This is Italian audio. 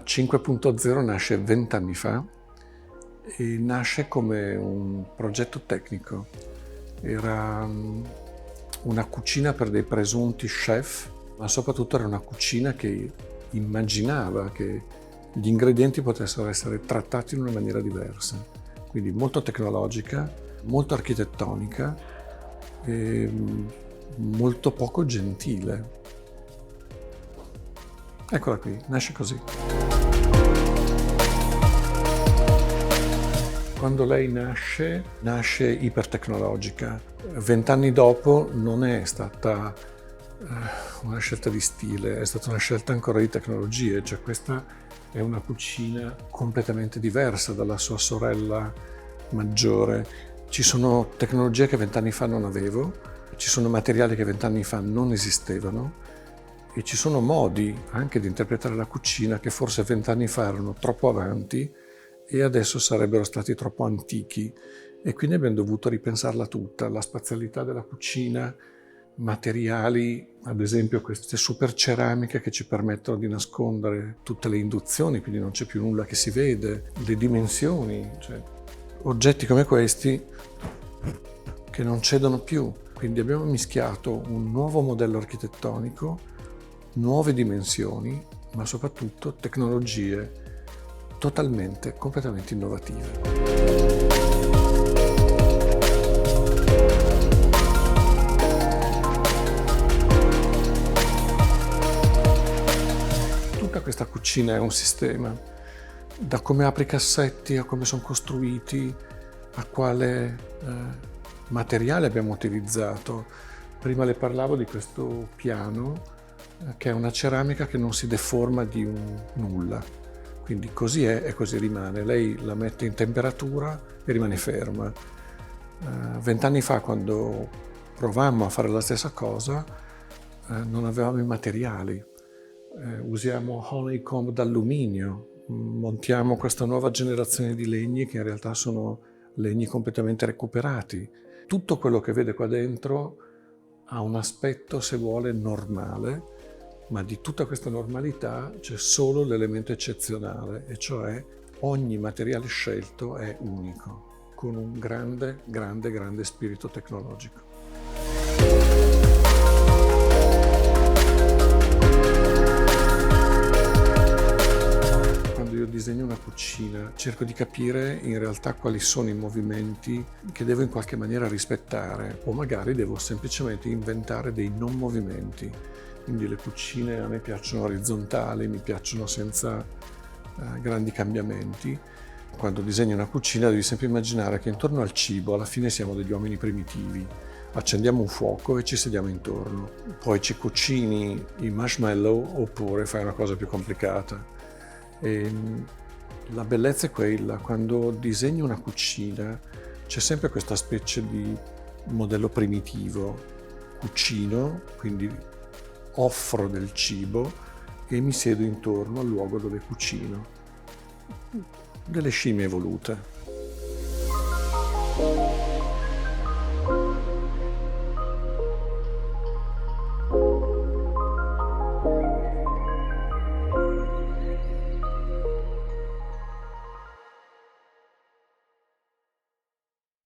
5.0 nasce 20 anni fa e nasce come un progetto tecnico. Era una cucina per dei presunti chef, ma soprattutto era una cucina che immaginava che gli ingredienti potessero essere trattati in una maniera diversa. Quindi molto tecnologica, molto architettonica e molto poco gentile. Eccola qui, nasce così. Quando lei nasce ipertecnologica. 20 anni dopo non è stata una scelta di stile, è stata una scelta ancora di tecnologie, cioè questa è una cucina completamente diversa dalla sua sorella maggiore. Ci sono tecnologie che 20 anni fa non avevo, ci sono materiali che 20 anni fa non esistevano e ci sono modi anche di interpretare la cucina che forse 20 anni fa erano troppo avanti e adesso sarebbero stati troppo antichi e quindi abbiamo dovuto ripensarla tutta, la spazialità della cucina, materiali, ad esempio queste super ceramiche che ci permettono di nascondere tutte le induzioni, quindi non c'è più nulla che si vede, le dimensioni, cioè oggetti come questi che non cedono più. Quindi abbiamo mischiato un nuovo modello architettonico, nuove dimensioni, ma soprattutto tecnologie totalmente, completamente innovative. Tutta questa cucina è un sistema, da come apri i cassetti, a come sono costruiti, a quale materiale abbiamo utilizzato. Prima le parlavo di questo piano, che è una ceramica che non si deforma di nulla. Quindi così è e così rimane. Lei la mette in temperatura e rimane ferma. 20 anni fa, quando provammo a fare la stessa cosa, non avevamo i materiali. Usiamo honeycomb d'alluminio, montiamo questa nuova generazione di legni che in realtà sono legni completamente recuperati. Tutto quello che vede qua dentro ha un aspetto, se vuole, normale, ma di tutta questa normalità c'è solo l'elemento eccezionale, e cioè ogni materiale scelto è unico, con un grande, grande, grande spirito tecnologico. Quando io disegno una cucina, cerco di capire in realtà quali sono i movimenti che devo in qualche maniera rispettare, o magari devo semplicemente inventare dei non movimenti. Quindi le cucine a me piacciono orizzontali, mi piacciono senza grandi cambiamenti. Quando disegni una cucina devi sempre immaginare che intorno al cibo alla fine siamo degli uomini primitivi. Accendiamo un fuoco e ci sediamo intorno. Poi ci cucini i marshmallow oppure fai una cosa più complicata. E la bellezza è quella, quando disegni una cucina c'è sempre questa specie di modello primitivo. Cucino, quindi offro del cibo e mi siedo intorno al luogo dove cucino. Delle scimmie evolute.